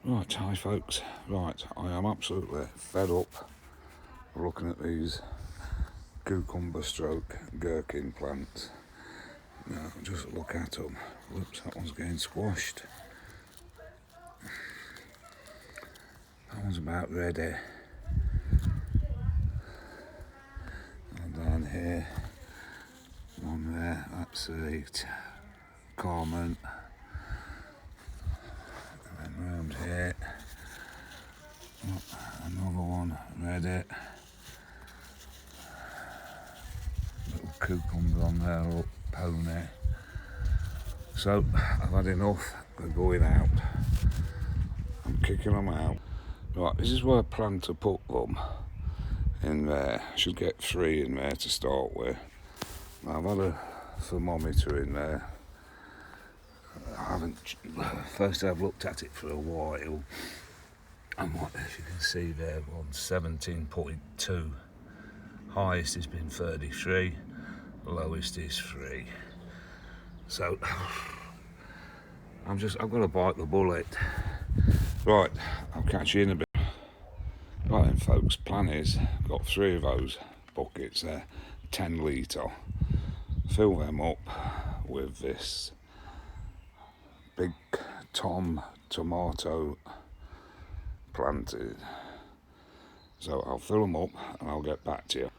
Right, hi folks. Right, I am absolutely fed up looking at these cucumber stroke gherkin plants. Now, just look at them. Whoops, that one's getting squashed. That one's about ready. And down here, one there, that's the Carmen. And then round here, another one ready. Little cucumber on there, look, pony. So, I've had enough, they're going out. I'm kicking them out. Right, this is where I plan to put them in there. I should get 3 in there to start with. Now, I've had a thermometer in there. First I've looked at it for a while, and what, as you can see there, on 17.2. Highest has been 33, lowest is 3. So I've got to bite the bullet. Right, I'll catch you in a bit. Right then folks, plan is, got 3 of those buckets there, 10 litre. Fill them up with this big tomato planted. So I'll fill them up and I'll get back to you.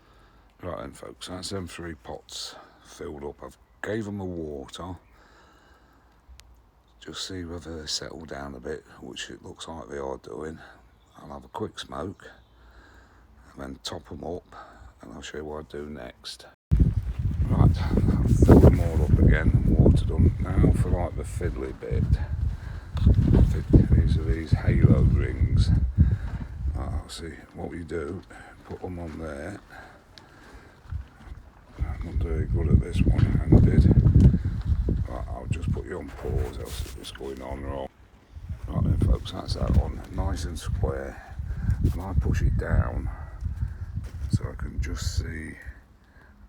Right then folks, that's them 3 pots filled up. I've gave them a water. Just see whether they settle down a bit, which it looks like they are doing. I'll have a quick smoke and then top them up and I'll show you what I do next. Right, I've filled them all up again and watered them. Now for like the fiddly bit. These are these halo rings. I'll see what we do. Put them on there. I'm not very good at this one-handed. Right, I'll just put you on pause, else it's going on wrong. Right then folks, that's that on. Nice and square. And I push it down so I can just see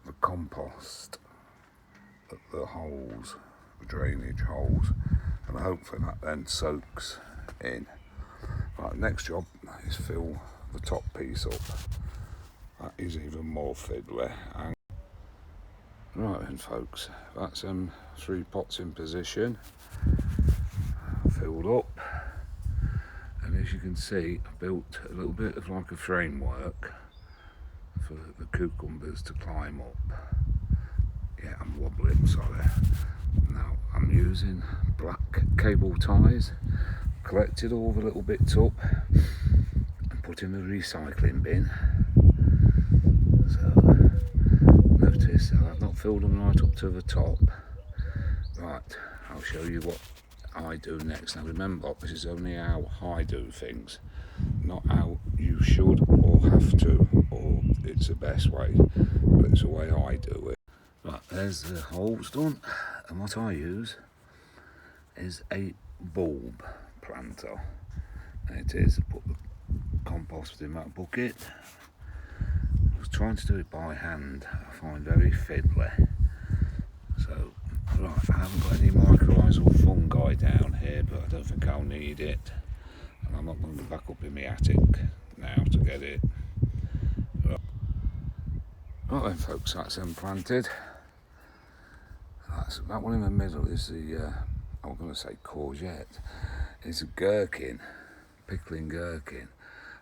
the compost at the holes, the drainage holes, and hopefully that then soaks in. Right, next job is fill the top piece up. That is even more fiddly. And right then folks, that's 3 pots in position, filled up, and as you can see I built a little bit of like a framework for the cucumbers to climb up. Yeah, I'm wobbling, sorry. Now I'm using black cable ties, collected all the little bits up and put in the recycling bin. So notice I've not filled them right up to the top. Right, I'll show you what I do next. Now remember, this is only how I do things, not how you should or have to, or it's the best way, but it's the way I do it. Right, there's the holes done, and what I use is a bulb planter. And it is, put the compost in that bucket. I was trying to do it by hand, I find very fiddly. So, right, I haven't got any mycorrhizal fungi down here, but I don't think I'll need it. And I'm not going to go back up in my attic now to get it. Right then folks, that's them planted. That one in the middle is the, I'm going to say courgette. It's a gherkin, pickling gherkin.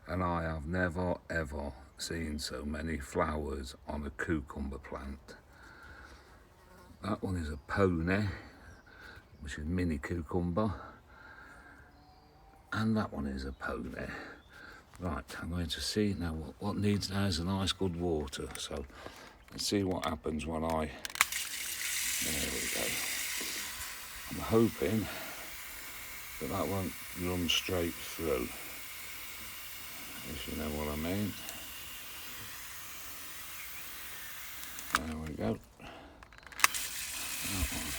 And I have never ever seen so many flowers on a cucumber plant. That one is a pony, which is mini cucumber. And that one is a pony. Right, I'm going to see now what needs now is a nice good water. So let's see what happens when I, there we go. I'm hoping that won't run straight through, if you know what I mean. There we go. That one.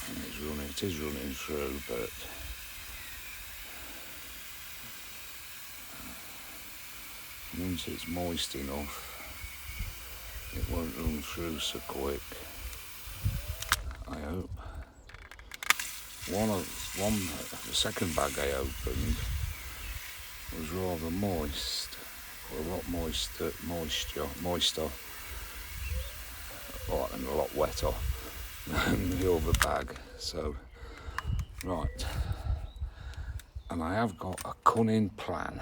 And it is running through, but once it's moist enough, it won't run through so quick, I hope. the second bag I opened was rather moist, a lot moister, and a lot wetter than the other bag. So, right, and I have got a cunning plan.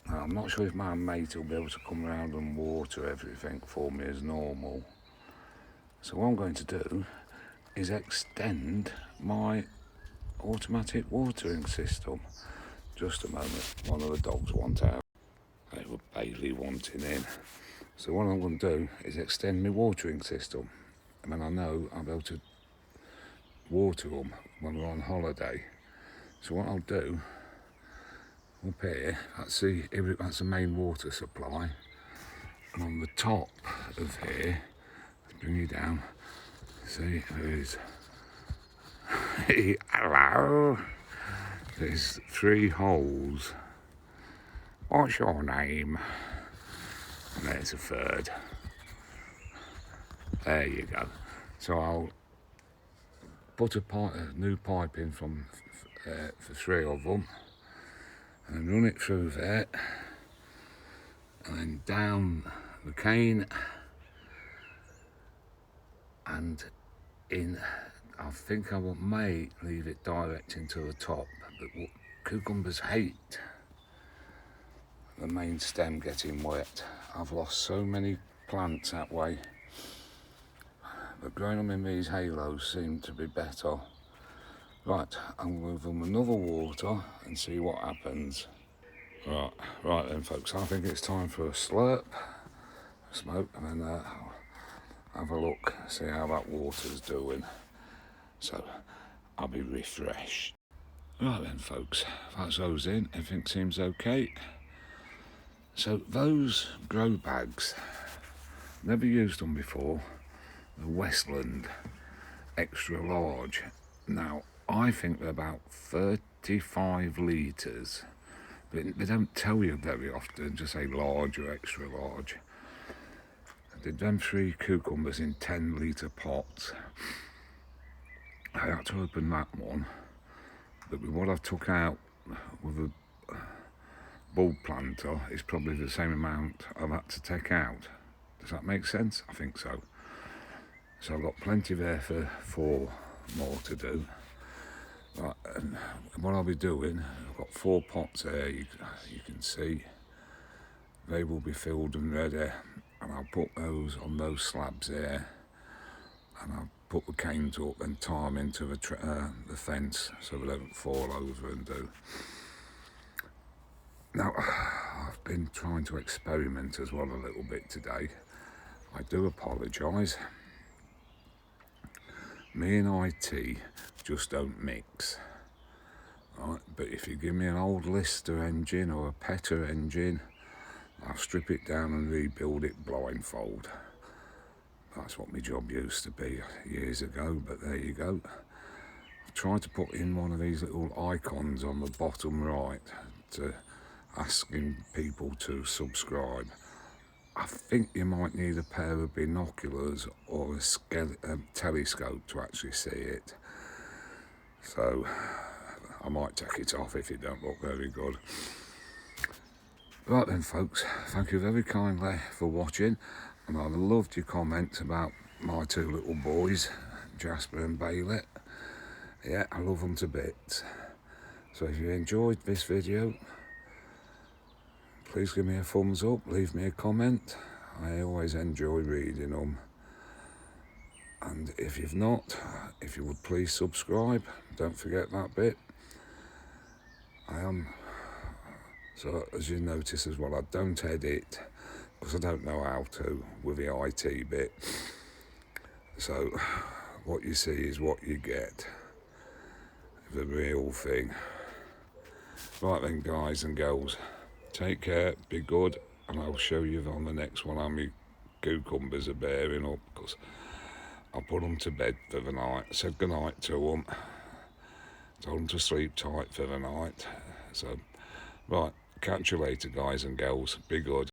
Now, I'm not sure if my mate will be able to come around and water everything for me as normal. So what I'm going to do is extend my automatic watering system. Just a moment, one of the dogs want out. They were Bailey wanting in. So what I'm going to do is extend my watering system. And then I know I'll be able to water them when we're on holiday. So what I'll do, up here, that's the main water supply. And on the top of here, let's bring you down, see, there's, hello, there's 3 holes. What's your name? And there's a third. There you go. So I'll put a new pipe in for 3 of them, and run it through there, and then down the cane, and in. I think I may leave it direct into the top, but what cucumbers hate the main stem getting wet. I've lost so many plants that way, but growing them in these halos seem to be better. Right, I'll move them another water and see what happens. Right then folks, I think it's time for a slurp, a smoke, and then I'll have a look, see how that water's doing. So I'll be refreshed. Right then folks, that's those in, everything seems okay. So those grow bags, never used them before, the Westland extra large. Now I think they're about 35 litres, but they don't tell you very often, just say large or extra large. I did them 3 cucumbers in 10 litre pots. I had to open that one, but with what I've took out with a bulb planter, it's probably the same amount I've had to take out. Does that make sense? I think so. So I've got plenty there for 4 more to do. Right, and what I'll be doing, I've got 4 pots there, you can see. They will be filled and ready, and I'll put those on those slabs there, and I'll put the canes up and tie them into the fence so they don't fall over and do. Now, I've been trying to experiment as well a little bit today. I do apologise. Me and IT just don't mix. Right? But if you give me an old Lister engine or a Petter engine, I'll strip it down and rebuild it blindfold. That's what my job used to be years ago, but there you go. I've tried to put in one of these little icons on the bottom right to asking people to subscribe. I think you might need a pair of binoculars or a telescope to actually see it. So I might take it off if it don't look very good. Right then folks, thank you very kindly for watching, and I loved your comments about my 2 little boys, Jasper and Bailey. Yeah, I love them to bits. So if you enjoyed this video, please give me a thumbs up, leave me a comment. I always enjoy reading them. And if you've not, if you would please subscribe, don't forget that bit. So as you notice as well, I don't edit because I don't know how to with the IT bit. So what you see is what you get, the real thing. Right then guys and girls, take care, be good, and I'll show you on the next one how my cucumbers are bearing up, because I'll put them to bed for the night. I said goodnight to them, told them to sleep tight for the night. So right, catch you later guys and girls, be good.